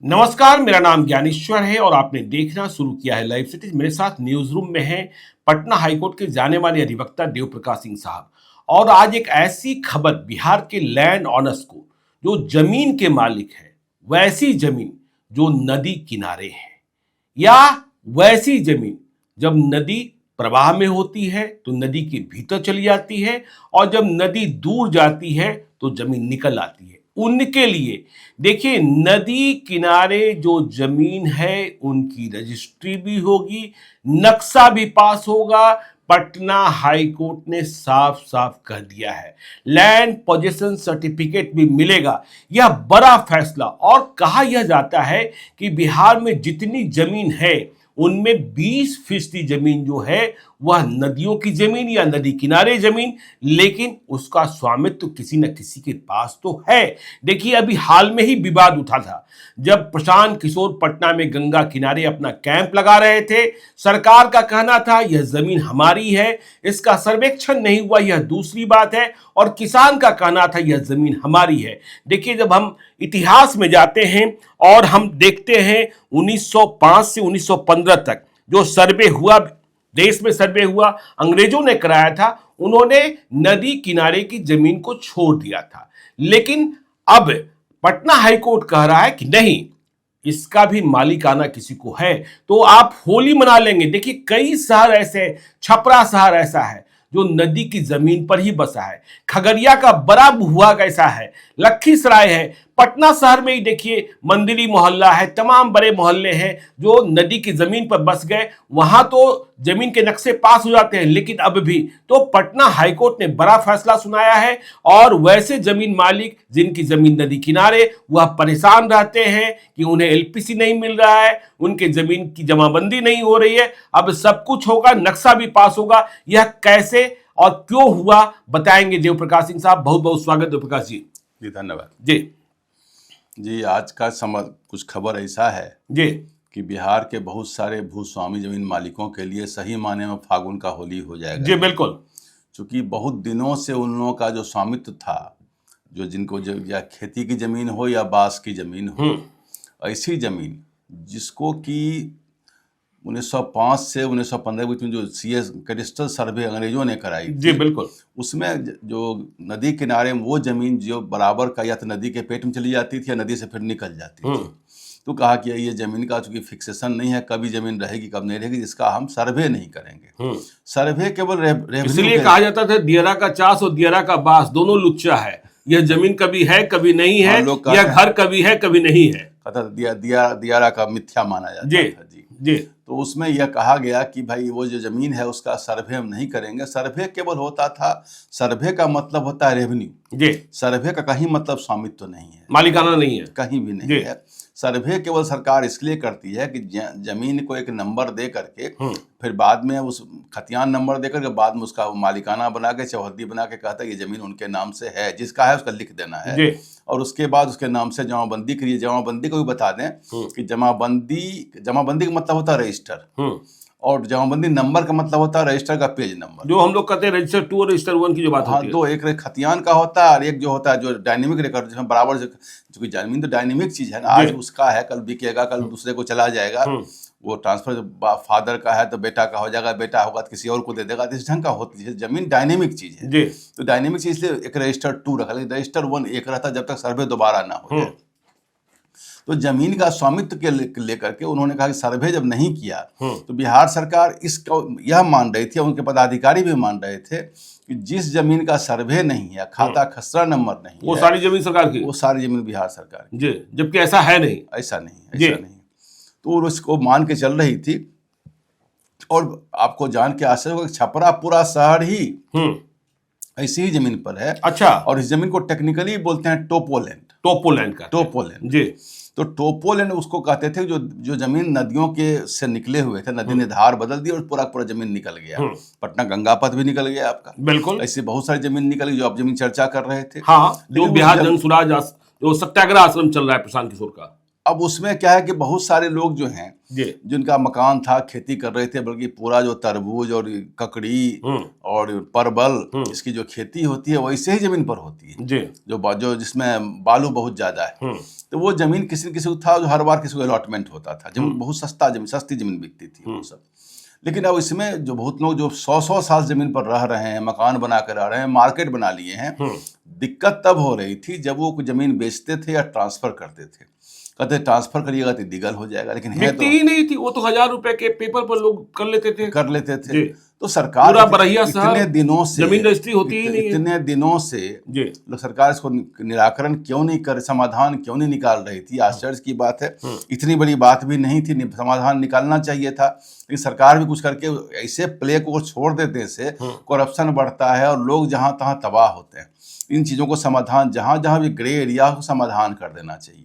नमस्कार, मेरा नाम ज्ञानेश्वर है और आपने देखना शुरू किया है लाइव सिटीज। मेरे साथ न्यूज रूम में है पटना हाईकोर्ट के जाने माने अधिवक्ता देव प्रकाश सिंह साहब। और आज एक ऐसी खबर बिहार के लैंड ऑनर्स को, जो जमीन के मालिक है, वैसी जमीन जो नदी किनारे है, या वैसी जमीन जब नदी प्रवाह में होती है तो नदी के भीतर चली जाती है, और जब नदी दूर जाती है तो जमीन निकल आती है। उनके लिए देखिए, नदी किनारे जो जमीन है उनकी रजिस्ट्री भी होगी, नक्शा भी पास होगा। पटना हाई कोर्ट ने साफ साफ कह दिया है, लैंड पोजेशन सर्टिफिकेट भी मिलेगा। यह बड़ा फैसला। और कहा यह जाता है कि बिहार में जितनी जमीन है उनमें 20% जमीन जो है वह नदियों की जमीन या नदी किनारे जमीन, लेकिन उसका स्वामित्व किसी न किसी के पास तो है। देखिए, अभी हाल में ही विवाद उठा था जब प्रशांत किशोर पटना में गंगा किनारे अपना कैंप लगा रहे थे। सरकार का कहना था यह जमीन हमारी है, इसका सर्वेक्षण नहीं हुआ, यह दूसरी बात है। और किसान का कहना था यह जमीन हमारी है। देखिए, जब हम इतिहास में जाते हैं और हम देखते हैं 1905 से 1915 तक जो सर्वे हुआ, देश में सर्वे हुआ, अंग्रेजों ने कराया था, उन्होंने नदी किनारे की जमीन को छोड़ दिया था। लेकिन अब पटना हाईकोर्ट कह रहा है कि नहीं, इसका भी मालिकाना किसी को है तो आप होली मना लेंगे। देखिए, कई शहर ऐसे, छपरा शहर ऐसा है जो नदी की जमीन पर ही बसा है, खगड़िया का बड़ा भूभाग ऐसा है, लखीसराय है, पटना शहर में ही देखिए मंदिरी मोहल्ला है, तमाम बड़े मोहल्ले हैं जो नदी की जमीन पर बस गए। वहां तो जमीन के नक्शे पास हो जाते हैं, लेकिन अब भी तो पटना हाईकोर्ट ने बड़ा फैसला सुनाया है। और वैसे जमीन मालिक जिनकी जमीन नदी किनारे, वह परेशान रहते हैं कि उन्हें एलपीसी नहीं मिल रहा है, उनके जमीन की जमाबंदी नहीं हो रही है। अब सब कुछ होगा, नक्शा भी पास होगा। यह कैसे और क्यों हुआ बताएंगे देव प्रकाश सिंह साहब। बहुत बहुत स्वागत देव प्रकाश जी। जी धन्यवाद। जी, आज का समय कुछ खबर ऐसा है जी कि बिहार के बहुत सारे भूस्वामी जमीन मालिकों के लिए सही माने में फागुन का होली हो जाएगा। जी बिल्कुल। क्योंकि बहुत दिनों से उन लोगों का जो स्वामित्व था, जो जिनको या खेती की जमीन हो या बांस की जमीन हो, ऐसी जमीन जिसको कि 1905 से 1915 के बीच में जो सीएस कैडिस्ट्रल सर्वे अंग्रेजों ने कराई, जी बिल्कुल, उसमें जो नदी किनारे में वो जमीन जो बराबर का या तो नदी के पेट में चली जाती थी या नदी से फिर निकल जाती थी। तो कहा कि ये जमीन का चूंकि फिक्सेशन नहीं है, कभी जमीन रहेगी कब नहीं रहेगी, जिसका हम सर्वे नहीं करेंगे। सर्वे केवल इसलिए कहा जाता था दियरा का चास और दियरा का बास दोनों लुच्चा है। यह जमीन कभी है कभी नहीं है, यह घर कभी है कभी नहीं है। दियारा का मिथ्या माना जाता था। जी। तो उसमें यह कहा गया कि भाई वो जो जमीन है उसका सर्वे हम नहीं करेंगे। सर्वे केवल होता था, सर्वे का मतलब होता है रेवेन्यू। जी। सर्वे का कहीं मतलब स्वामित्व तो नहीं है, मालिकाना नहीं है, कहीं भी नहीं है। सर्वे केवल सरकार इसलिए करती है कि जमीन को एक नंबर दे करके फिर बाद में उस खतियान नंबर दे करके बाद में उसका मालिकाना बना के चौहद्दी बना के कहता है ये जमीन उनके नाम से है, जिसका है उसका लिख देना है। और उसके बाद उसके नाम से जमाबंदी करिए। जमाबंदी को भी बता दें कि जमाबंदी का मतलब होता है रजिस्टर, और जमाबंदी नंबर का मतलब होता है रजिस्टर का पेज नंबर, जो हम लोग कहते हैं रजिस्टर 2 और रजिस्टर 1 की जो बात होती है। दो, एक खतियान का होता है और एक जो होता है जो डायनेमिक रिकॉर्ड, जिसमें बराबर, क्योंकि जमीन तो डायनेमिक चीज है ना, आज उसका है कल बिकेगा, कल दूसरे को चला जाएगा। वो ट्रांसफर फादर का है तो बेटा का हो जाएगा, बेटा होगा तो किसी और को दे देगा। इस ढंग का होती है जमीन, डायनेमिक चीज है। तो डायनेमिक चीज इसलिए एक रजिस्टर 2 रखा, लेकिन रजिस्टर 1 एक रहता जब तक सर्वे दोबारा ना हो जाए। तो जमीन का स्वामित्व के लेकर के उन्होंने कहा कि सर्वे जब नहीं किया तो बिहार सरकार इसको यह मान रही थी, उनके पदाधिकारी भी मान रहे थे कि जिस जमीन का सर्वे नहीं है, खाता खसरा नंबर नहीं, वो सारी जमीन सरकार की, वो सारी जमीन बिहार सरकार की। जबकि ऐसा है नहीं, ऐसा नहीं। तो उसको मान के चल रही थी। और आपको जान के आश्चर्य होगा, छपरा पूरा शहर ही ऐसी ही जमीन पर है। अच्छा। और इस जमीन को टेक्निकली बोलते हैं टोपोलैंड। टोपोलैंड जी। तो टोपोलैंड उसको कहते थे जो जमीन नदियों के से निकले हुए थे, नदी ने धार बदल दी और पूरा जमीन निकल गया। पटना गंगा पथ भी निकल गया आपका, बिल्कुल। ऐसे बहुत सारी जमीन निकल गई जो आप जमीन चर्चा कर रहे थे। हाँ, जो बिहार जनसुराज जो सत्याग्रह आश्रम चल रहा है प्रशांत किशोर का, अब उसमें क्या है कि बहुत सारे लोग जो हैं जी जिनका मकान था, खेती कर रहे थे, बल्कि पूरा जो तरबूज और ककड़ी और परवल इसकी जो खेती होती है वैसे ही जमीन पर होती है, जी जो जिसमें बालू बहुत ज्यादा है। तो वो जमीन किसी न किसी को था, जो हर बार किसी को अलॉटमेंट होता था, जमीन बहुत सस्ती जमीन बिकती थी वो सब। लेकिन अब इसमें जो बहुत लोग जो 100-100 साल जमीन पर रह रहे हैं, मकान बना कर रह रहे हैं, मार्केट बना लिए हैं, दिक्कत तब हो रही थी जब वो जमीन बेचते थे या ट्रांसफर करते थे। कहते ट्रांसफर करिएगा तो लीगल हो जाएगा, लेकिन है बिकती ही नहीं थी वो तो, 1000 रुपए के पेपर पर लोग कर लेते थे। तो सरकार पूरा बरहिया शहर इतने दिनों से जमीन रजिस्ट्री होती ही नहीं है। इतने दिनों से जी सरकार इसको निराकरण क्यों नहीं कर, समाधान क्यों नहीं निकाल रही थी? आश्चर्य की बात है। इतनी बड़ी बात भी नहीं थी, समाधान निकालना चाहिए था, लेकिन सरकार भी कुछ करके ऐसे प्ले को छोड़ देने से करप्शन बढ़ता है और लोग जहां तहां तबाह होते हैं। इन चीजों को समाधान, जहां जहां भी ग्रे एरिया को समाधान कर देना चाहिए।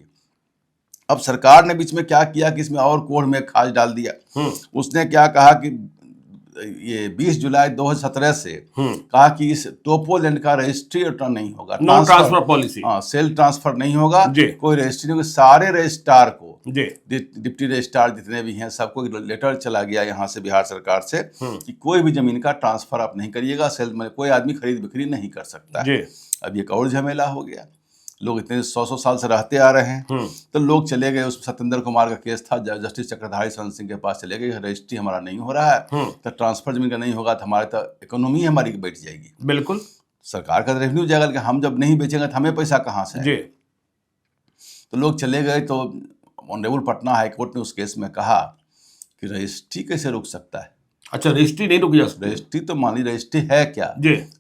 अब सरकार ने बीच में क्या किया कि इसमें और कोढ़ में खाद डाल दिया। उसने क्या कहा कि ये 20 जुलाई 2017 से कहा कि इस टोपोलैंड का रजिस्ट्री रिटर्न नहीं होगा, नो ट्रांसफर पॉलिसी, हाँ, सेल ट्रांसफर नहीं होगा, कोई रजिस्ट्री नहीं होगा। सारे रजिस्ट्रार को, डिप्टी रजिस्ट्रार जितने भी हैं, सबको लेटर चला गया यहाँ से बिहार सरकार से कि कोई भी जमीन का ट्रांसफर आप नहीं करिएगा, सेल में कोई आदमी खरीद बिक्री नहीं कर सकता है। अब ये एक और झमेला हो गया। लोग इतने 100 साल से रहते आ रहे हैं, तो लोग चले गए। उस सत्येंद्र कुमार का केस था, जस्टिस चक्रधारी शरण सिंह के पास चले गए, रजिस्ट्री हमारा नहीं हो रहा है, तो ट्रांसफर जमीन का नहीं होगा तो हमारे तो इकोनॉमी हमारी बैठ जाएगी। बिल्कुल, सरकार का रेवेन्यू जाएगा, लेकिन हम जब नहीं बेचेंगे तो हमें पैसा कहाँ से है? तो लोग चले गए। तो ऑनरेबल पटना हाईकोर्ट ने उस केस में कहा कि रजिस्ट्री कैसे रुक सकता है? अच्छा, रजिस्ट्री नहीं रुकी जा सकती। रजिस्ट्री तो मान ली, रजिस्ट्री है क्या?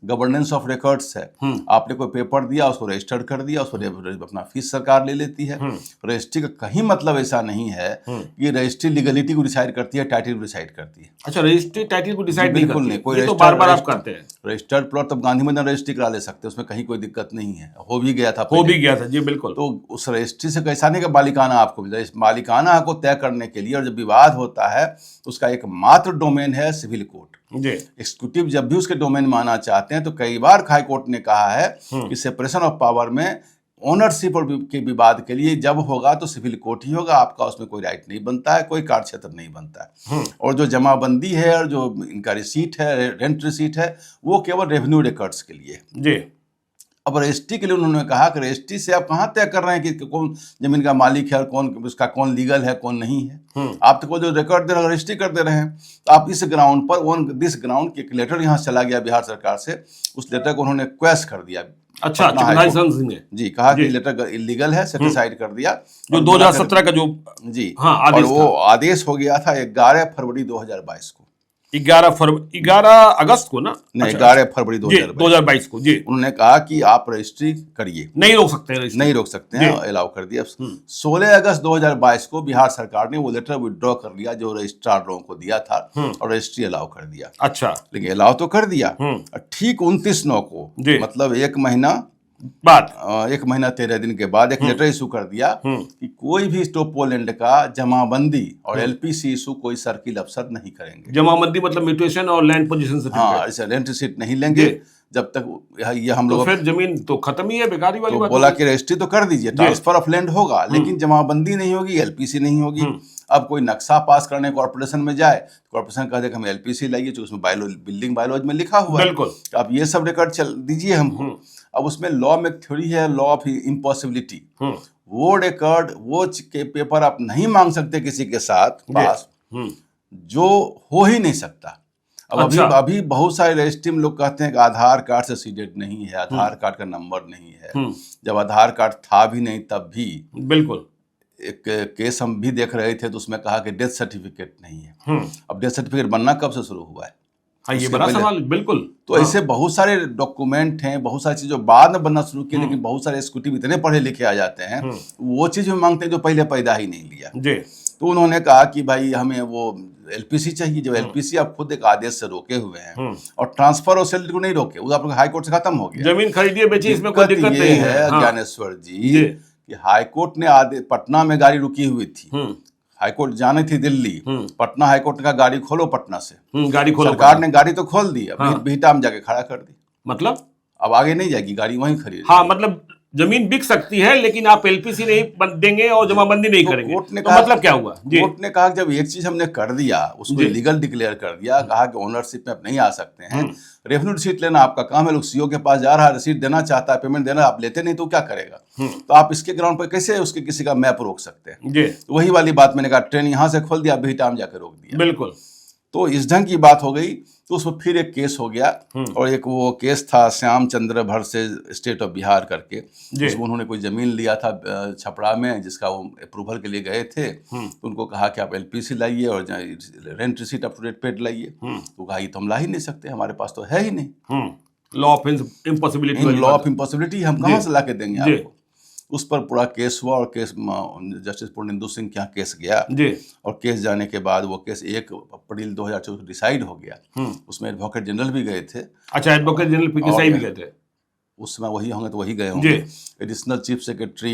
गवर्नेंस ऑफ रिकॉर्ड्स है। आपने कोई पेपर दिया, उसको रजिस्टर्ड कर दिया, उसको अपना फीस सरकार ले लेती है। रजिस्ट्री का कहीं मतलब ऐसा नहीं है कि रजिस्ट्री लीगलिटी को डिसाइड करती है, टाइटल को डिसाइड करती है। अच्छा, रजिस्ट्री टाइटल को डिसाइड बिल्कुल नहीं। कोई तो बार-बार आप करते हैं। रजिस्टर्ड प्लॉट तब गांधी मैदान रजिस्ट्री करा ले सकते हैं, उसमें कहीं कोई दिक्कत नहीं है। हो भी गया था जी बिल्कुल। तो उस रजिस्ट्री से कैसा नहीं कि मालिकाना आपको मिल जाए। मालिकाना को तय करने के लिए और जब विवाद होता है तो उसका एकमात्र डोमेन है सिविल कोर्ट। एग्जीक्यूटिव जब भी उसके डोमेन में आना चाहते हैं तो कई बार हाई कोर्ट ने कहा है कि सेपरेशन ऑफ पावर में ओनरशिप के विवाद के लिए जब होगा तो सिविल कोर्ट ही होगा, आपका उसमें कोई राइट नहीं बनता है, कोई कार्य क्षेत्र नहीं बनता है। और जो जमाबंदी है और जो इनका रिसीट है, रेंट रिसीट है, वो केवल रेवेन्यू रिकॉर्ड्स के लिए। अब रजिस्ट्री के लिए उन्होंने कहा कि रजिस्ट्री से आप कहाँ तय कर रहे हैं कि कौन जमीन का मालिक है और कौन उसका कौन लीगल है कौन नहीं है? आप तो जो रिकॉर्ड दे रहे हैं रजिस्ट्री कर दे रहे हैं। तो आप इस ग्राउंड पर ऑन दिस ग्राउंड की एक लेटर यहाँ चला गया बिहार सरकार से, उस लेटर को उन्होंने क्वेश कर दिया। अच्छा, जी कहा कि लेटर इलीगल है, सेटिसाइड कर दिया। जो 2017 का जो हाँ और वो आदेश हो गया था 11 फरवरी 2022 को। 11 अगस्त को ना? नहीं, 11 फरवरी 2022 को। जी, उन्होंने कहा कि आप रजिस्ट्री करिए, नहीं रोक सकते हैं, अलाउ कर दिया। 16 अगस्त 2022 को बिहार सरकार ने वो लेटर विड्रॉ कर लिया जो रजिस्ट्रार लोगों को दिया था और रजिस्ट्री अलाउ कर दिया। अच्छा, लेकिन अलाउ तो कर दिया। ठीक 29/9 को, मतलब 1 महीना बाद, 1 महीना 13 दिन के बाद एक लेटर इशू कर दिया कि कोई भी टोपोलैंड का जमाबंदी और एलपीसी इशू कोई सर्किल अफसर नहीं करेंगे। जमाबंदी मतलब म्यूटेशन और लैंड पोजीशन सर्टिफिकेट। हाँ, ऐसे रेंट रिसीट नहीं लेंगे जब तक ये हम लोग। तो फिर जमीन तो खत्म ही है, बेकारी वाली बात। बोला कि रजिस्ट्री तो कर दीजिए, ट्रांसफर ऑफ लैंड होगा, लेकिन जमाबंदी नहीं होगी, एलपीसी नहीं होगी। अब कोई नक्शा पास करने कॉर्पोरेशन में जाए, कॉर्पोरेशन कह दे कि हम एलपीसी लाइए, जो उसमें बिल्डिंग बायलॉज में लिखा हुआ है। बिल्कुल, अब ये सब रिकॉर्ड चल दीजिए हमको। अब उसमें लॉ में थ्योरी है, लॉ ऑफ इम्पॉसिबिलिटी। वो रिकॉर्ड, वो के पेपर आप नहीं मांग सकते किसी के साथ पास जो हो ही नहीं सकता। अब अभी बहुत सारे रजिस्ट्री में लोग कहते हैं कि आधार कार्ड से सीडेड नहीं है, आधार कार्ड का नंबर नहीं है। जब आधार कार्ड था भी नहीं तब भी। बिल्कुल, एक केस हम भी देख रहे थे तो उसमें कहा कि डेथ सर्टिफिकेट नहीं है। अब डेथ सर्टिफिकेट बनना कब से शुरू हुआ है? हाँ, ये बड़ा सवाल। बिल्कुल, तो ऐसे बहुत सारे डॉक्यूमेंट हैं, बहुत सारी चीजें जो बाद में बनना शुरू की, लेकिन बहुत सारे एग्जीक्यूटिव इतने पढ़े लिखे आ जाते हैं, वो चीज में मांगते हैं जो पहले पैदा ही नहीं लिया। तो उन्होंने कहा कि भाई हमें वो एलपीसी चाहिए। जो एलपीसी आप खुद एक आदेश से रोके हुए हैं और ट्रांसफर और सेल को नहीं रोके, वो आप लोग हाई कोर्ट से खत्म हो गया। जमीन खरीदिए बेचिए, इसमें कोई दिक्कत नहीं है। ज्ञानेश्वर जी कि हाई कोर्ट ने आदेश, पटना में गाड़ी रुकी हुई थी, हाईकोर्ट जानी थी दिल्ली, पटना हाईकोर्ट का गाड़ी खोलो पटना से, गाड़ी खोलो। सरकार ने गाड़ी तो खोल दी, बिहटा में जाके खड़ा कर दी। मतलब अब आगे नहीं जाएगी गाड़ी, वहीं खड़ी। हाँ, मतलब जमीन बिक सकती है लेकिन आप एलपीसी नहीं देंगे और जमाबंदी नहीं तो करेंगे, कोर्ट ने तो कहा, मतलब क्या हुआ जी? कोर्ट ने कहा कि जब एक चीज हमने कर दिया उसको जी। लीगल डिक्लेयर कर दिया, कहा कि ओनरशिप में आप नहीं आ सकते हैं, रेवेन्यू रिसीट लेना आपका काम है, लोग सीओ के पास जा रहा है, रिसीट देना चाहता है, पेमेंट देना, आप लेते नहीं तो क्या करेगा? तो आप इसके ग्राउंड पर कैसे उसके किसी का मैप रोक सकते हैं? जी तो वही वाली बात मैंने कहा, ट्रेन यहाँ से खोल दिया, बिहिटाम जाकर रोक दिया। बिल्कुल। तो इस ढंग की बात हो गई, तो उसमें फिर एक केस हो गया, और एक वो केस था श्याम चंद्र भर से स्टेट ऑफ बिहार करके, उसमें उन्होंने कोई जमीन लिया था छपरा में, जिसका वो अप्रूवल के लिए गए थे, तो उनको कहा कि आप एलपीसी लाइए और rent receipt up to date paid लाइए, तो कहा ये तो हम ला ही नहीं सकते, हमारे पास तो है ही नहीं, law of impossibility, law of impossibility, हम कहाँ से ला के देंगे आपको? उस पर पूरा केस हुआ, और केस जस्टिस पूर्णेंदु सिंह के यहाँ केस गया, और केस जाने के बाद वो केस 1 अप्रैल 2024 डिसाइड हो गया। उसमें एडवोकेट जनरल भी गए थे। अच्छा, एडवोकेट जनरल पीके साई भी गए थे उस समय, वही होंगे तो वही गए होंगे। Additional chief secretary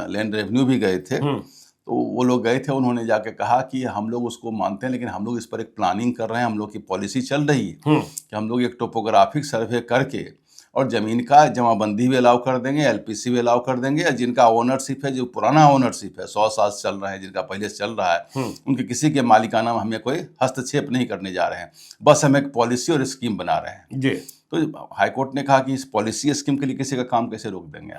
land revenue भी गए थे। तो वो लोग गए थे, उन्होंने जाके कहा कि हम लोग उसको मानते हैं, लेकिन हम लोग इस पर एक प्लानिंग कर रहे हैं, हम लोग की पॉलिसी चल रही है कि हम लोग एक टोपोग्राफिक सर्वे करके और ज़मीन का जमाबंदी भी अलाउ कर देंगे, एलपीसी भी अलाउ कर देंगे, जिनका ओनरशिप है, जो पुराना ओनरशिप है, 100 साल से चल रहा है, जिनका पहले से चल रहा है, उनके किसी के मालिकाना में हमें कोई हस्तक्षेप नहीं करने जा रहे हैं, बस हम एक पॉलिसी और स्कीम बना रहे हैं जी। तो हाईकोर्ट ने कहा कि इस पॉलिसी स्कीम के लिए किसी का काम कैसे रोक देंगे?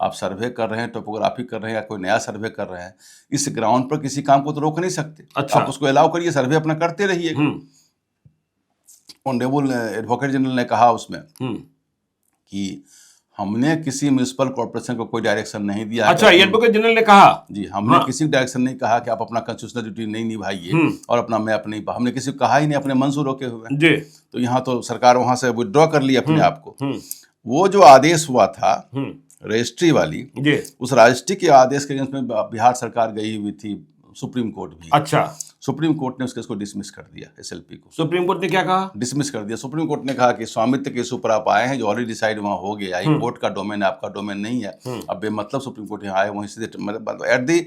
आप सर्वे कर रहे हैं, टोपोग्राफी कर रहे हैं, या कोई नया सर्वे कर रहे हैं, इस ग्राउंड पर किसी काम को तो रोक नहीं सकते। अच्छा। आप उसको अलाउ करिए, सर्वे अपना करते रहिए। ऑनरेबल एडवोकेट जनरल ने कहा उसमें कि हमने किसी म्युनिसिपल कॉर्पोरेशन को कोई डायरेक्शन नहीं दिया। अच्छा, एडवोकेट जनरल ने कहा जी, हमने किसी डायरेक्शन नहीं कहा कि आप अपना कॉन्स्टिट्यूशनल ड्यूटी नहीं निभाइए और अपना मैप नहीं, हमने किसी को कहा ही नहीं, अपने मन से रोके हुए जी। तो यहाँ तो सरकार वहां से विड्रॉ कर ली अपने आप को। वो जो आदेश हुआ था रजिस्ट्री वाली, उस रजिस्ट्री के आदेश के अगेंस्ट में बिहार सरकार गई हुई थी सुप्रीम कोर्ट भी। अच्छा, सुप्रीम कोर्ट ने उसको डिसमिस कर दिया, एसएलपी को। सुप्रीम कोर्ट ने क्या कहा? डिसमिस कर दिया। सुप्रीम कोर्ट ने कहा कि स्वामित्व के इशू पर आप आए हैं, जो ऑलरेडी डिसाइड वहां हो गया, ये कोर्ट का डोमेन है, आपका डोमेन नहीं है। अब बेमतलब सुप्रीम कोर्ट यहाँ आए, वहीं से मतलब एट दी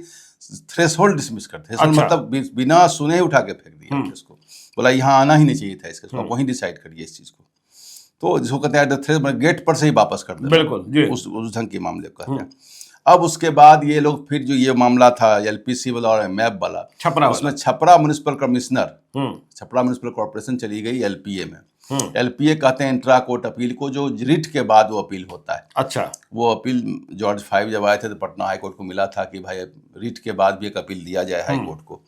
थ्रेशोल्ड डिसमिस करते हैं। अच्छा। मतलब बिना सुने ही उठा के फेंक दिया इसको, बोला यहाँ आना ही नहीं चाहिए था इसके, वहीं डिसाइड करिए इस चीज को। तो जिसको कहते हैं गेट पर से ही वापस कर दे, बिल्कुल उस ढंग के मामले को कहते हैं। अब उसके बाद ये लोग फिर जो ये मामला था एलपीसी वाला और मैप वाला, छपरा, उसमें Chhapra municipal commissioner, Chhapra municipal corporation चली गई एलपीए में। एलपीए कहते हैं इंट्रा कोर्ट अपील को, जो रिट के बाद वो अपील होता है। अच्छा, वो अपील जॉर्ज 5 जब आए थे तो पटना हाई कोर्ट को मिला था कि भाई रिट के बाद भी एक अपील दिया जाए हाई कोर्ट को,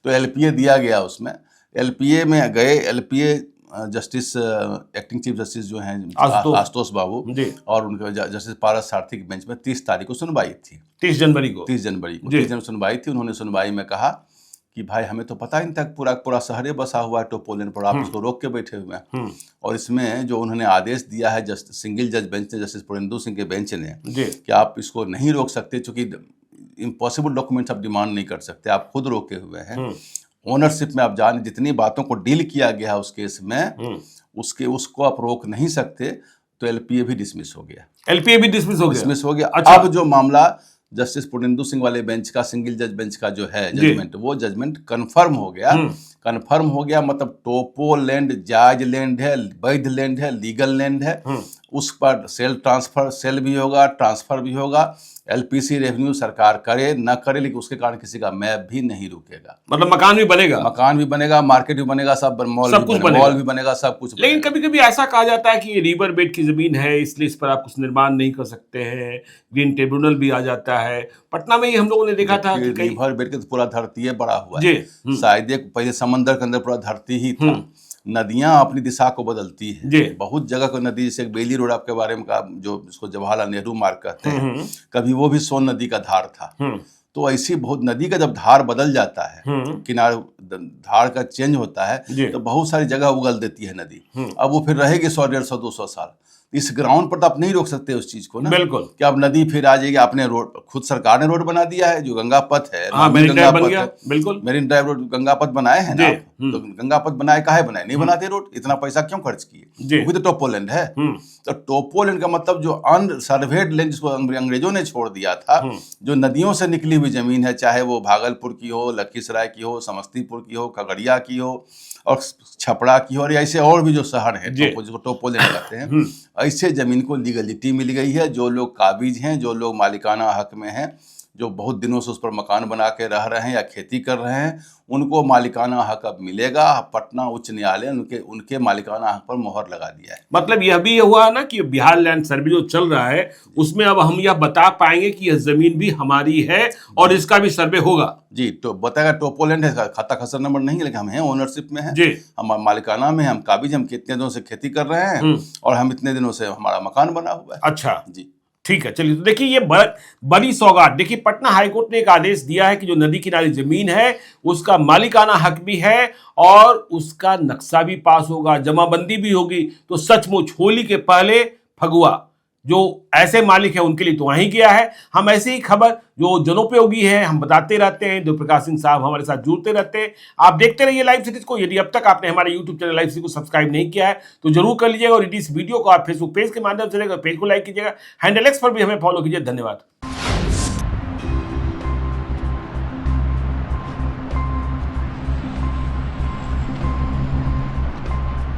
तो एलपीए दिया गया। उसमें एलपीए में गए, LPA justice acting chief justice जो हैं आशुतोष बाबू और उनके जस्टिस पारस सारथी की बेंच में 30 तारीख को सुनवाई थी। 30 जनवरी को सुनवाई थी। उन्होंने सुनवाई में कहा कि भाई हमें तो पता ही नहीं था, पूरा शहर बसा हुआ है टोपोलेन पर, आप इसको रोक के बैठे हुए हैं। और इसमें जो उन्होंने आदेश दिया है सिंगल जज बेंच ने, जस्टिस पूर्णेंदु सिंह के बेंच ने, कि आप इसको नहीं रोक सकते, चूंकि इम्पॉसिबल डॉक्यूमेंट्स आप डिमांड नहीं कर सकते, आप खुद रोके हुए हैं। ओनरशिप में आप जाने जितनी बातों को डील किया गया है उस केस में, उसको आप रोक नहीं सकते। तो एलपीए भी डिसमिस हो गया। एलपीए भी डिसमिस हो गया। अच्छा। अब जो मामला जस्टिस पूर्णेंदु सिंह वाले बेंच का, सिंगल जज बेंच का जो है जजमेंट, वो जजमेंट कंफर्म हो गया। कंफर्म हो गया मतलब टोपो लैंड जायज लैंड है, वैध लैंड है, लीगल लैंड है। उस पर सेल ट्रांसफर, सेल भी होगा, ट्रांसफर भी होगा। एलपीसी रेवेन्यू सरकार करे न करे, लेकिन उसके कारण किसी का मैप भी नहीं रुकेगा। मतलब मकान भी बनेगा, मार्केट भी बनेगा, मॉल भी बनेगा, सब कुछ। लेकिन कभी कभी ऐसा कहा जाता है कि ये रिवर बेड की जमीन है, इसलिए इस पर आप कुछ निर्माण नहीं कर सकते हैं, ग्रीन ट्रिब्यूनल भी आ जाता है। पटना में ही हम लोगों ने देखा था कि रिवर बेड के तो पूरा धरती है बड़ा हुआ है, शायद पहले समंदर के अंदर पूरा धरती ही था। नदियां अपनी दिशा को बदलती है, बहुत जगह को नदी, जैसे बेली रोड आपके बारे में का, जो इसको जवाहरलाल नेहरू मार्ग कहते हैं, कभी वो भी सोन नदी का धार था। तो ऐसी बहुत नदी का जब धार बदल जाता है, किनारे धार का चेंज होता है, तो बहुत सारी जगह उगल देती है नदी। अब वो फिर रहेगी 100, 150, 200 साल। इस ग्राउंड पर तो आप नहीं रोक सकते उस चीज को ना, बिल्कुल, कि अब नदी फिर आ जाएगी। आपने रोड, खुद सरकार ने रोड बना दिया है, जो गंगा पथ है, मेरीन ड्राइव रोड, गंगा पथ बनाए हैं ना। तो गंगा पथ बनाए, काहे बनाए? नहीं बनाते रोड, इतना पैसा क्यों खर्च किए? वो तो टोपोलैंड है। तो टोपोलैंड का मतलब जो अनसर्वेड लैंड, जिसको अंग्रेजों ने छोड़ दिया था, जो नदियों से निकली हुई जमीन है, चाहे वो भागलपुर की हो, लखीसराय की हो, समस्तीपुर की हो, खगड़िया की हो, और छपरा की और ऐसे और भी जो शहर है जी। जिसको टोपोलैंड कहते हैं, ऐसे जमीन को लीगलिटी मिल गई है। जो लोग काबिज हैं, जो लोग मालिकाना हक में हैं, जो बहुत दिनों से उस पर मकान बना के रह रहे हैं या खेती कर रहे हैं, उनको मालिकाना हक अब मिलेगा। पटना उच्च न्यायालय ने उनके मालिकाना हक पर मोहर लगा दिया है। मतलब यह भी हुआ ना कि बिहार लैंड सर्वे जो चल रहा है उसमें अब हम यह बता पाएंगे कि यह जमीन भी हमारी है और इसका भी सर्वे होगा। जी, तो बताएगा टोपोलैंड है, खाता खसर नंबर नहीं है, लेकिन हम हैं, ओनरशिप में है, जी। हम मालिकाना में, हम काबिज, हम कितने दिनों से खेती कर रहे हैं और हम इतने दिनों से हमारा मकान बना हुआ है। अच्छा जी, ठीक है, चलिए। तो देखिए ये बड़ी सौगात। देखिए पटना हाईकोर्ट ने एक आदेश दिया है कि जो नदी किनारे जमीन है उसका मालिकाना हक भी है और उसका नक्शा भी पास होगा, जमाबंदी भी होगी। तो सचमुच होली के पहले फगुआ जो ऐसे मालिक है उनके लिए तो वहीं गया है। हम ऐसी ही खबर जो जनोपयोगी है हम बताते रहते हैं। देव प्रकाश सिंह साहब हमारे साथ जुड़ते रहते हैं। आप देखते रहिए लाइव सिटीज को। यदि अब तक आपने हमारे यूट्यूब चैनल लाइव सिटी को सब्सक्राइब नहीं किया है तो जरूर कर लीजिएगा और इस वीडियो को आप फेसबुक पेज के माध्यम से पेज को लाइक कीजिएगा। हैंडल एक्स पर भी हमें फॉलो कीजिए। धन्यवाद।